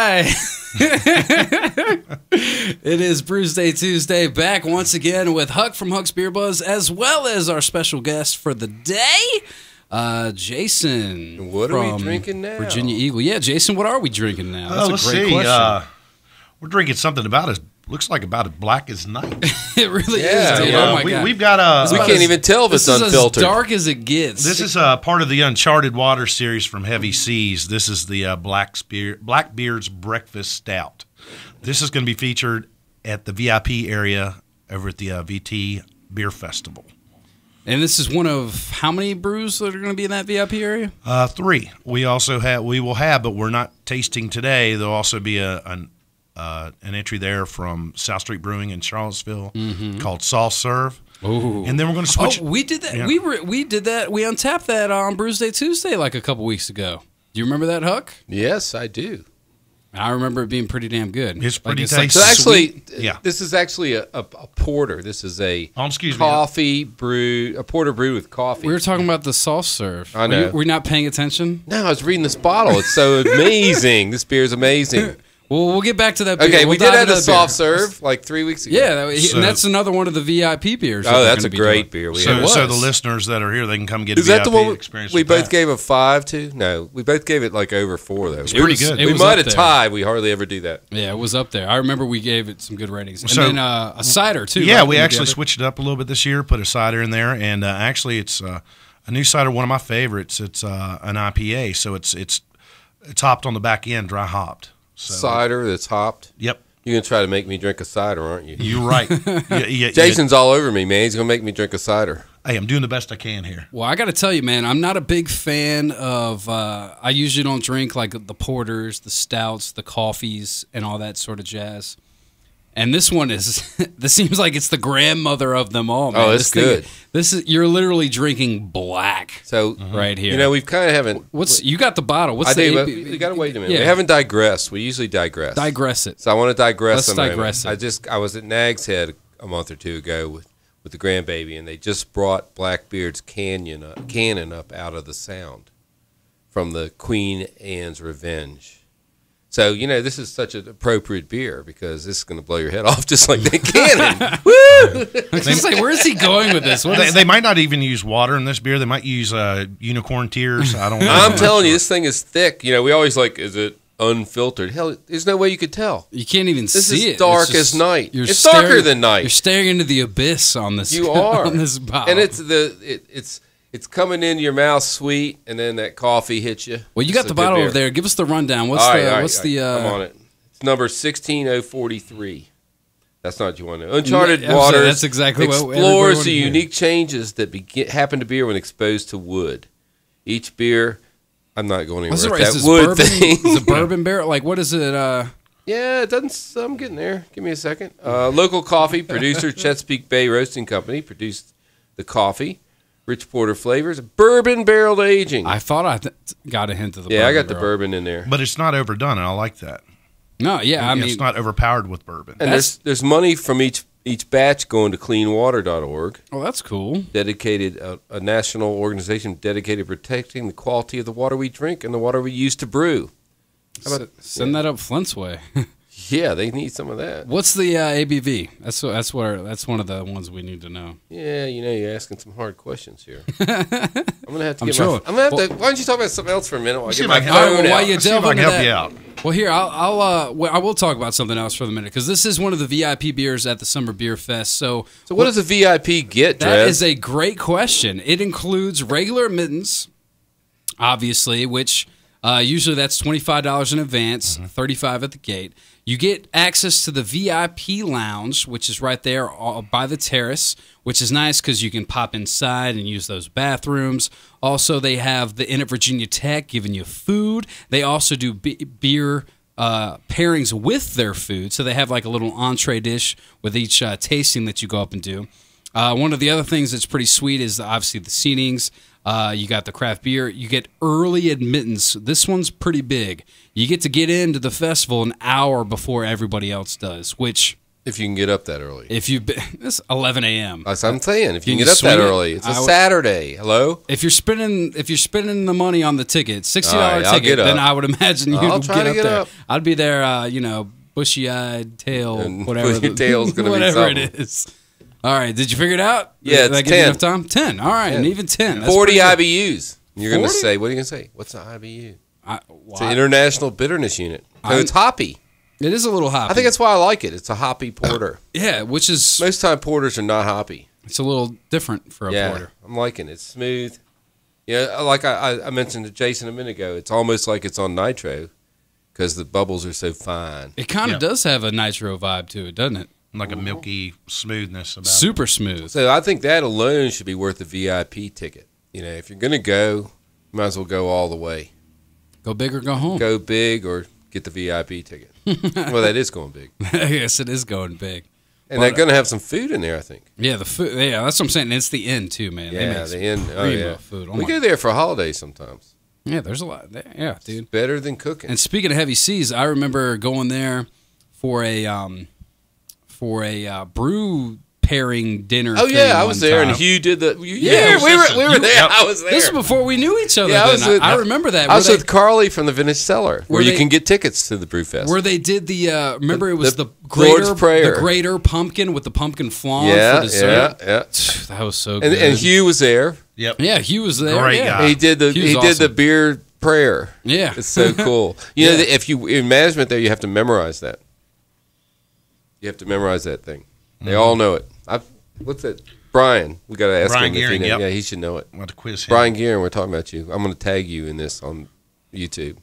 Hi. It is Brewsday Tuesday, back once again with Huck from Huck's Beer Buzz, as well as our special guest for the day, Jason. What are we drinking now? Virginia Eagle. Yeah, Jason, what are we drinking now? That's let's a great see. question. We're drinking something looks like about as black as night. It really Yeah, is, dude. yeah. Oh, my God. We've got We can't even tell if it's This is unfiltered. as dark as it gets. This is part of the Uncharted Water series from Heavy Seas. This is the Blackbeard's Breakfast Stout. This is going to be featured at the VIP area over at the VT Beer Festival. And this is one of how many brews that are going to be in that VIP area? 3. We will have, but we're not tasting today. There'll also be an entry there from South Street Brewing in Charlottesville called Soft Serve. Ooh. And then we're going to switch. Oh, we did that. Yeah. We did that. We untapped that on Brewsday Tuesday like a couple weeks ago. Do you remember that, Huck? Yes, I do. I remember it being pretty damn good. It's pretty it's like tasty. So actually, Yeah. this is actually a porter. This is a Excuse me. coffee brew, a porter brewed with coffee. We were talking about the soft serve. I know. Were you not paying attention? No, I was reading this bottle. It's so amazing. This beer is amazing. Well, we'll get back to that beer. Okay, We'll we did dive have into a that soft beer. serve like 3 weeks ago. Yeah, So- and that's another one of the VIP beers. Oh, that that's we're a gonna be great doing. beer. So the listeners that are here, they can come get Is a that the VIP one experience. we with both that. gave a 5 to? No, we both gave it like over 4 though. It's pretty good. It We was might up have there. tied. We hardly ever do that. Yeah, it was up there. I remember we gave it some good ratings. And So- then a cider, too. Yeah, right, we when actually together? switched it up a little bit this year, put a cider in there, and actually it's a new cider, one of my favorites. It's an IPA, so it's hopped on the back end, dry hopped. So, Cider that's hopped. Yep, You're going to try to make me drink a cider, aren't you? you're right. Jason's all over me, man. He's going to make me drink a cider. Hey, I'm doing the best I can here. Well, I got to tell you, man, I'm not a big fan of. I usually don't drink like the porters, the stouts, the coffees, and all that sort of jazz. And this one is. This seems like it's the grandmother of them all, man. Oh, it's good. You're literally drinking black So, right here. you know, we've kind of haven't. You got the bottle? What's I the do, but ABV? we got to wait a minute. Yeah. We haven't digressed. We usually digress. Digress it. So I want to digress. Let's a moment. digress it. I was at Nag's Head a month or two ago with the grandbaby, and they just brought Blackbeard's cannon up out of the Sound from the Queen Anne's Revenge. So, you know, this is such an appropriate beer because this is going to blow your head off just like that cannon. Woo! I was gonna say, where is he going with this? What is They might not even use water in this beer. They might use unicorn tears. I don't know. I'm telling you, this thing is thick. You know, we always like, is it unfiltered? Hell, there's no way you could tell. You can't even This see is it. dark It's just- as night. you're It's darker than night. You're staring into the abyss on this. You are on this bottle, and it's coming into your mouth sweet, and then that coffee hits you. Well, you It's got a the good bottle beer. over there. Give us the rundown. What's All the? right, all right, what's all the? right. I'm on it. It's number 16043. That's not what you want to know. Uncharted Yeah, I'm Waters. saying that's exactly what everybody explores wanted the to hear. unique changes that happen to beer when exposed to wood. Each beer. I'm not going What's anywhere it? with Is that this wood bourbon? thing. Is it bourbon barrel? Like what is it? Yeah, it doesn't. I'm getting there. Give me a second. Local coffee producer, Chesapeake Bay Roasting Company, produced the coffee. Rich porter flavors, bourbon barreled aging. I thought I got a hint of the. Yeah, bourbon I got the barrel. bourbon in there. But it's not overdone, and I like that. No, yeah, I mean, it's not overpowered with bourbon. And there's money from each batch going to cleanwater.org, oh, that's cool. dedicated a national organization dedicated to protecting the quality of the water we drink and the water we use to brew. How about Send that up Flint's way. Yeah, they need some of that. What's the ABV? That's one of the ones we need to know. Yeah, you know, you're asking some hard questions here. I'm gonna have to I'm get sure. I'm gonna have to. Why don't you talk about something else for a minute while I See get if my I can- phone All right, well, out? while you Let's see if delve I can into help that, you out. well, here I will talk about something else for the minute because this is one of the VIP beers at the Summer Beer Fest. So what does a VIP get, that Drez? is a great question. It includes regular admittance, obviously, which usually that's $25 in advance, $35 at the gate. You get access to the VIP lounge, which is right there by the terrace, which is nice because you can pop inside and use those bathrooms. Also, they have the Inn at Virginia Tech giving you food. They also do beer pairings with their food, so they have like a little entree dish with each tasting that you go up and do. One of the other things that's pretty sweet is obviously the seatings. You got the craft beer. You get early admittance. This one's pretty big. You get to get into the festival an hour before everybody else does, which If you can get up that early. It's 11 a.m. That's what I'm saying. If you can get you up that swing it? early, it's a Saturday. Hello. If you're spending the money on the ticket, $60 All right, I'll ticket, get up. then I would imagine you'd I'll try get to up get there. up. I'd be there, bushy-eyed tail, And whatever. bushy tail's gonna be whatever it something. is. All right, did you figure it out? Yeah, Did I it's give you 10. enough time? 10. All right, 10. and even 10. That's 40 pretty good. IBUs. You're going to 40? say, what are you going to say? What's an IBU? It's an Wow. international bitterness unit. So it's hoppy. It is a little hoppy. I think that's why I like it. It's a hoppy porter. Yeah, which is Most time porters are not hoppy. it's a little different for a porter. I'm liking it. It's smooth. Yeah, like I mentioned to Jason a minute ago, it's almost like it's on nitro because the bubbles are so fine. It kind of does have a nitro vibe to it, doesn't it? Like a milky smoothness about it. Super smooth. So I think that alone should be worth a VIP ticket. If you're going to go, you might as well go all the way. Go big or go home. Go big or get the VIP ticket. Well, that is going big. Yes, it is going big. And they're going to have some food in there, I think. Yeah, the food. Yeah, that's what I'm saying. It's the end too, man. They Yeah, make the end. Oh, primo yeah. food. Oh We my- go there for holidays sometimes. Yeah, there's a lot there. Yeah, dude. Better than cooking. And speaking of heavy seas, I remember going there for a brew pairing dinner. Oh thing yeah, I was one there, time. and Hugh did the. Yeah, we were there. Yep. I was there. This was before we knew each other. Yeah, then. I remember that. I was where with Carly from the Vintage Cellar, where you they- can get tickets to the Brew Fest. where they did the remember it was the the Lord's Prayer. the greater pumpkin with the pumpkin flan Yeah, for dessert. yeah. That was so good. And Hugh was there. Yep. Yeah, Hugh was there. Great yeah. guy. He did the Hugh's did the awesome. beer prayer. Yeah. It's so cool. You know, if you in management there, you have to memorize that. You have to memorize that thing. They all know it. What's that? Brian. We got to ask Brian him if he Gearing, knows. yep. Yeah, he should know it. I want to quiz him. Brian Gearing, we're talking about you. I'm going to tag you in this on YouTube,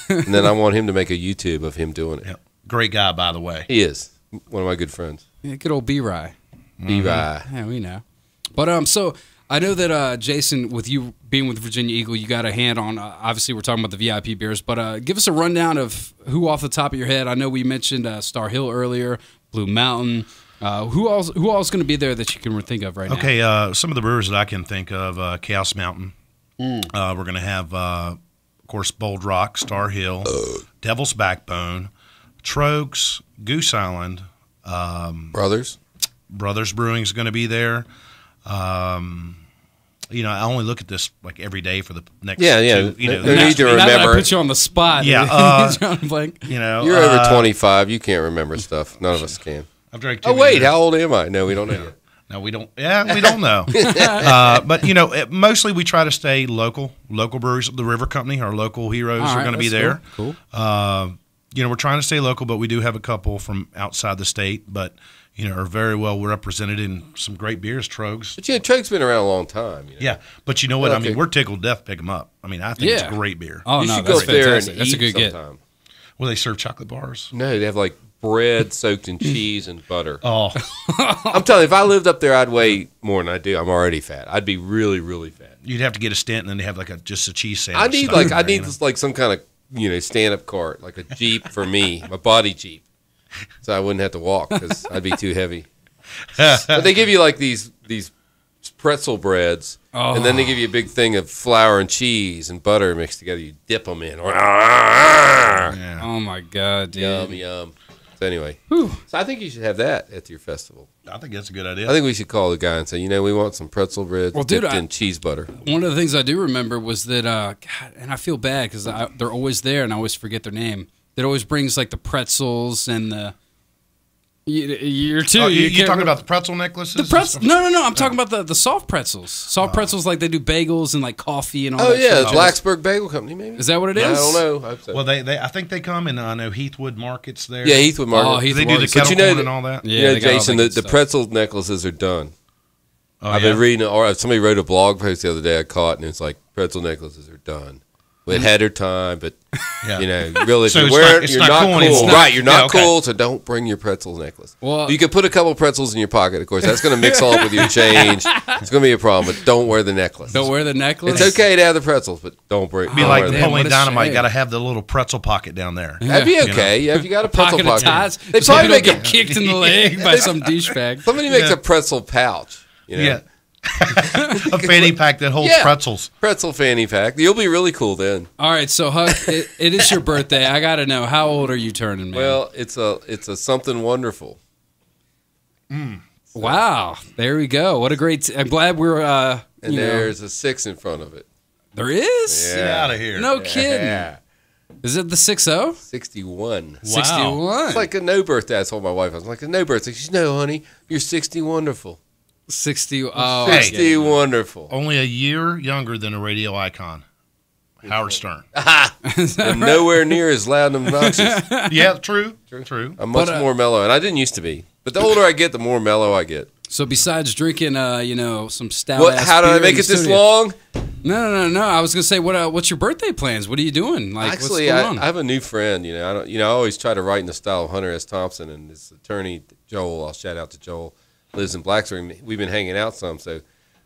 and then I want him to make a YouTube of him doing it. Yep. Great guy, by the way. He is one of my good friends. Yeah, good old B-Rye. B-Rye. Yeah, we know. But so I know that Jason, with you being with Virginia Eagle, you got a hand on. Obviously, we're talking about the VIP beers, but give us a rundown of who off the top of your head. I know we mentioned Star Hill earlier, Blue Mountain. Who all's going to be there that you can think of right now? Okay, some of the brewers that I can think of, Chaos Mountain. We're going to have, of course, Bold Rock, Star Hill, Devil's Backbone, Trogs, Goose Island. Brothers. Brothers Brewing is going to be there. I only look at this like every day for the next. Yeah. Two, They need to Now that I remember. put you on the spot. Yeah, Drawing a blank. You're over 25. You can't remember stuff. None of us can. I've drank too Oh, many wait. beers. How old am I? No, we don't know yet. No, we don't. Yeah, we don't know. But mostly we try to stay local breweries. The River Company, our local heroes, All are right, going to be that's there. Cool. We're trying to stay local, but we do have a couple from outside the state. But are very well represented in some great beers. Trogs. But Trogue's been around a long time. Yeah, but you know what? I Okay. mean, we're tickled death to pick them up. I mean, I think it's Yeah. a great beer. Oh, You no, should go that's up there and fantastic. That's a eat good get. sometime. Will they serve chocolate bars? No, they have like bread soaked in cheese and butter. Oh, I'm telling you, if I lived up there, I'd weigh more than I do. I'm already fat. I'd be really, really fat. you'd have to get a stint, and then they have like just a cheese sandwich. I need stuff in there, like some kind of stand up cart, like a Jeep for me, my body Jeep, so I wouldn't have to walk because I'd be too heavy. But they give you like these pretzel breads, and then they give you a big thing of flour and cheese and butter mixed together. You dip them in. Yeah. Oh my God, dude. Yum, yum. So anyway, so I think you should have that at your festival. I think that's a good idea. I think we should call the guy and say, we want some pretzel bread Well, dude, dipped in cheese butter. One of the things I do remember was that, God, and I feel bad because they're always there and I always forget their name. That always brings like the pretzels and the. You're too. Oh, you you can't talking about the pretzel necklaces? the pretzels? No. I'm talking about the soft pretzels. Soft pretzels, like they do bagels and like coffee and all. Oh that yeah, shit. Blacksburg Bagel Company, maybe. Is that what it is? I don't know. I hope so. Well, they I think they come in. I know Heathwood Markets there. Yeah, Heathwood Market. Oh, Heathwood They do the Markets. kettle But you know corn that- and all that. Yeah, they got all Jason, that the good stuff. pretzel necklaces are done. Oh, I've yeah? been reading, or somebody wrote a blog post the other day I caught, and it's like pretzel necklaces are done. Well, it had her time, but Yeah. really, if So you're it's wearing, not- it's you're not not cool cool. anymore. Right, you're not Yeah, okay. cool, so don't bring your pretzel necklace. Well- you could put a couple pretzels in your pocket, of course. That's going to mix all up with your change. It's going to be a problem, but don't wear the necklace. Don't wear the necklace. It's okay to have the pretzels, but don't bring. Be don't like wear the damn, Napoleon what a Dynamite. shame. Got to have the little pretzel pocket down there. That'd be You okay. Yeah, if you got a pretzel Pocket of pocket. ties. They So probably you don't make get a kicked in the leg by some douchebag. somebody makes Yeah. a pretzel pouch. Yeah. A fanny pack that holds Yeah. pretzels. Pretzel fanny pack. You'll be really cool then. All right, so Huck, it is your birthday. I got to know, how old are you turning, man? Well, it's a something wonderful. Wow, there we go. What a great! I'm glad we're. And there's a 6 in front of it. There is. Get out of here. No kidding. Yeah. Is it the 60? 61. Wow. 61. It's like a no birthday. I told my wife, I was like, a no birthday. She's, no, honey, you're 60 wonderful. 60. Oh, 60 wonderful. Only a year younger than a radio icon, Howard Stern. And nowhere near as loud and obnoxious. Yeah, true. I'm much more mellow, and I didn't used to be. But the older I get, the more mellow I get. So besides drinking, some stout. What? How did I make it this long? No. I was gonna say, what's your birthday plans? What are you doing? Like, Actually, what's going on? I have a new friend. I always try to write in the style of Hunter S. Thompson, and his attorney Joel. I'll shout out to Joel. Lives in Blacksburg. We've been hanging out some, so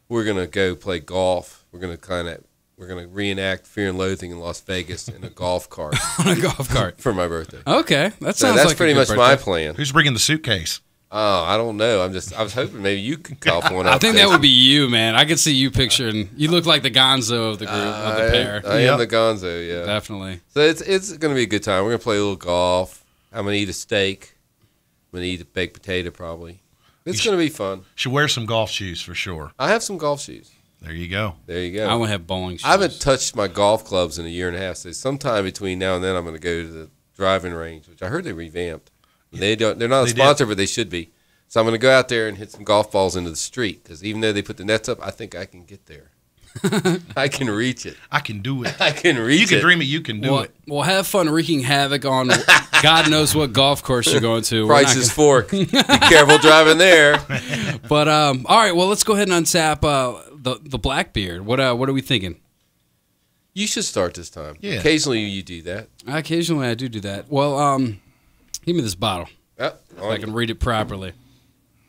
we're gonna go play golf. We're gonna reenact Fear and Loathing in Las Vegas in a golf cart On a golf cart. for my birthday. Okay, that So sounds that's like pretty a good much birthday. my plan. Who's bringing the suitcase? Oh, I don't know. I was hoping maybe you could golf one up. I think that would be you, man. I could see you picturing. You look like the Gonzo of the group of the pair. I am the Gonzo, yeah. Definitely. So it's going to be a good time. We're going to play a little golf. I'm going to eat a steak. I'm going to eat a baked potato probably. It's going to be fun. Should wear some golf shoes for sure. I have some golf shoes. There you go. There you go. I want to have bowling shoes. I haven't touched my golf clubs in a year and a half. So sometime between now and then, I'm going to go to the driving range, which I heard they revamped. They're not a sponsor, but they should be. So I'm going to go out there and hit some golf balls into the street because even though they put the nets up, I think I can get there. I can reach it. I can do it. I can reach it. You can dream it. You can do it. Well, have fun wreaking havoc on God knows what golf course you're going to. Price's Fork. Be careful driving there. But all right, well, let's go ahead and untap the Blackbeard. What are we thinking? You should start this time. Yeah. Occasionally you do that. Occasionally I do that. Well, give me this bottle Yep. so I can read it properly.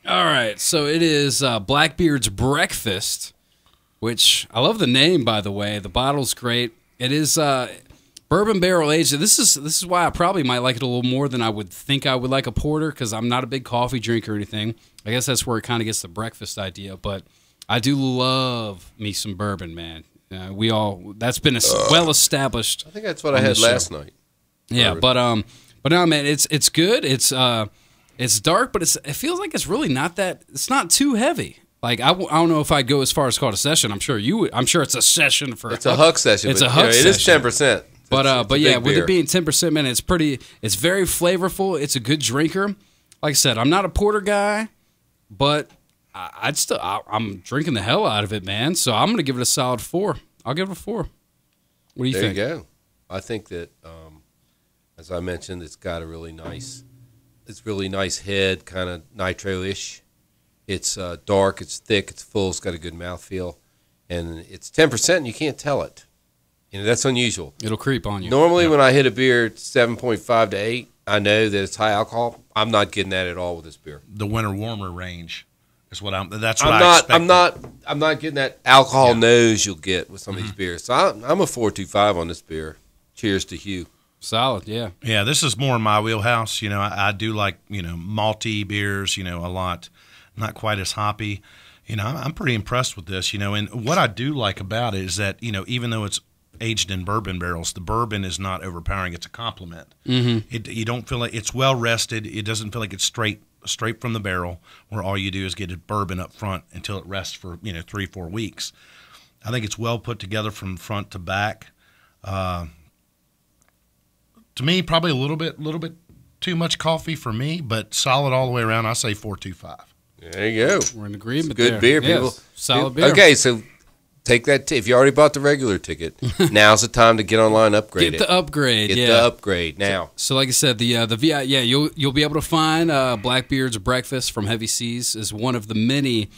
All right, so it is Blackbeard's Breakfast, which I love the name, by the way. The bottle's great. It is bourbon barrel aged. This is why I probably might like it a little more than I would think I would like a porter because I'm not a big coffee drinker or anything. I guess that's where it kind of gets the breakfast idea, but I do love me some bourbon, man. That's been well established. I think that's what I had last night. Yeah, Bourbon. but no, man, it's good. It's dark, but it feels like it's really not that. It's not too heavy. Like I don't know if I'd go as far as call it a session. I'm sure you would. I'm sure it's a session for. It's a Huck session. It's but, a Huck It is session. 10%. But yeah, big with beer. it being 10%, man, it's pretty. It's very flavorful. It's a good drinker. Like I said, I'm not a porter guy, but I'm drinking the hell out of it, man. So I'm gonna give it a solid 4. I'll give it a 4. What do you think? There you go. I think that, as I mentioned, it's got a really nice head, kind of nitro-ish. It's dark, it's thick, it's full, it's got a good mouthfeel, and it's 10%, and you can't tell it. That's unusual. It'll creep on you. Normally, when I hit a beer 7.5 to 8, I know that it's high alcohol. I'm not getting that at all with this beer. The winter warmer range is what I expect. I'm not getting that alcohol nose you'll get with some of these beers. So I'm a 4.25 on this beer. Cheers to Hugh. Solid, yeah. Yeah, this is more in my wheelhouse. I do like, malty beers, a lot. Not quite as hoppy. I'm pretty impressed with this, and what I do like about it is that, even though it's aged in bourbon barrels, the bourbon is not overpowering. It's a compliment. Mm-hmm. You don't feel like it's well rested. It doesn't feel like it's straight from the barrel where all you do is get a bourbon up front until it rests for, 3-4 weeks. I think it's well put together from front to back. To me, probably a little bit too much coffee for me, but solid all the way around. I say 4.25. There you go. We're in agreement. Good there. beer, Yes, people. solid beer. Okay, so take that. If you already bought the regular ticket, now's the time to get online, upgrade Get the upgrade. Get yeah. the upgrade now. So like I said, the VI, yeah, you'll be able to find Blackbeard's Breakfast from Heavy Seas is one of the many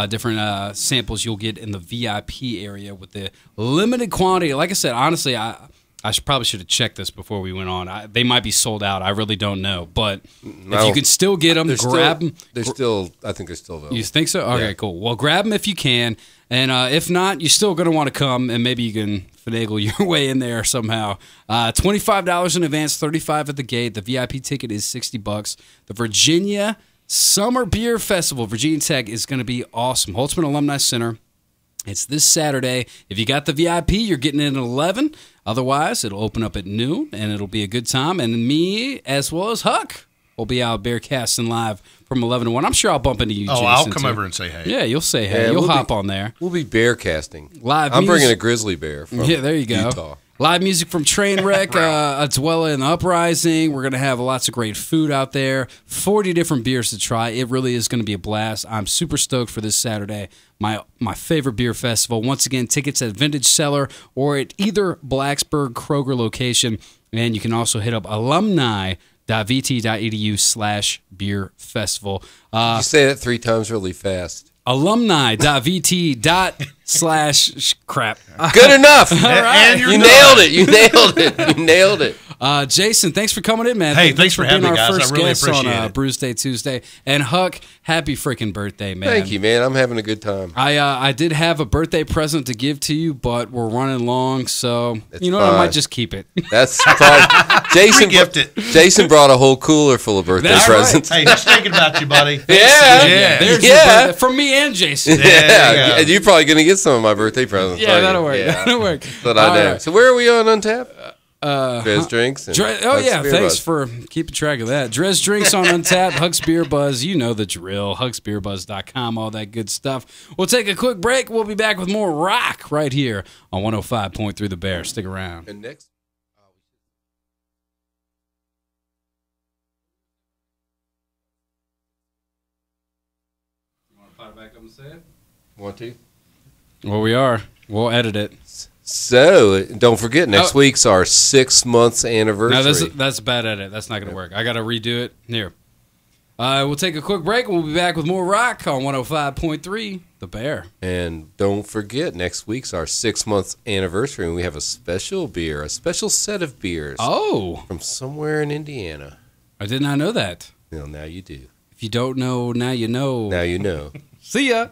different samples you'll get in the VIP area with the limited quantity. Like I said, honestly, I probably should have checked this before we went on. They might be sold out. I really don't know, but if you can still get them, grab them. I think they're still available. You think so? Okay, Yeah. cool. Well, grab them if you can, and if not, you're still going to want to come, and maybe you can finagle your way in there somehow. $25 in advance, $35 at the gate. The VIP ticket is $60. The Virginia Summer Beer Festival, Virginia Tech, is going to be awesome. Holtzman Alumni Center. It's this Saturday. If you got the VIP, you're getting in at 11. Otherwise, it'll open up at noon, and it'll be a good time. And me, as well as Huck, will be out bearcasting live from 11 to 1. I'm sure I'll bump into you, Oh, Jason, I'll come too. over and say hey. Yeah, you'll say hey. Yeah, You'll we'll hop on there. We'll be bear casting. Live I'm music. bringing a grizzly bear from Yeah, there you go. Utah. Live music from Trainwreck, as well in Uprising. We're going to have lots of great food out there. 40 different beers to try. It really is going to be a blast. I'm super stoked for this Saturday. My favorite beer festival. Once again, tickets at Vintage Cellar or at either Blacksburg Kroger location. And you can also hit up alumni.vt.edu/beer festival. You say that 3 times really fast. alumni.vt./crap. Good enough. And you're You done. nailed it. You nailed it. You nailed it. Jason, thanks for coming in, man. Hey, thanks for having being me, our guys. I first really guest appreciate on it. Brewsday Tuesday. And Huck, happy freaking birthday, man. Thank you, man. I'm having a good time. I did have a birthday present to give to you, but we're running long, so It's you know what? I fine. might just keep it. That's probably Jason. Gift it. Jason brought a whole cooler full of birthday That's right. presents. Hey, just thinking about you, buddy. Yeah. There's your Yeah. birthday from me and Jason. Yeah, and you're probably gonna get some of my birthday presents. Yeah, aren't you? that'll work. Yeah. That'll work. But I All know. right. So where are we on Untap? DrezZ Drinks. And Huck's yeah, Beer thanks Buzz. for keeping track of that. DrezZ Drinks on Untapped, Huck's Beer Buzz, you know the drill, hucksbeerbuzz.com, all that good stuff. We'll take a quick break. We'll be back with more rock right here on 105.3 The Bear. Stick around. And next. You want to fire back up and say it? Want to? Well, we are. We'll edit it. So don't forget, next Oh. week's our 6 months anniversary. No, that's a bad edit. That's not going to work. I got to redo it. Here. We'll take a quick break. We'll be back with more rock on 105.3 The Bear. And don't forget, next week's our 6 months anniversary, and we have a special beer, a special set of beers Oh, from somewhere in Indiana. I did not know that. Well, now you do. If you don't know, now you know. Now you know. See ya.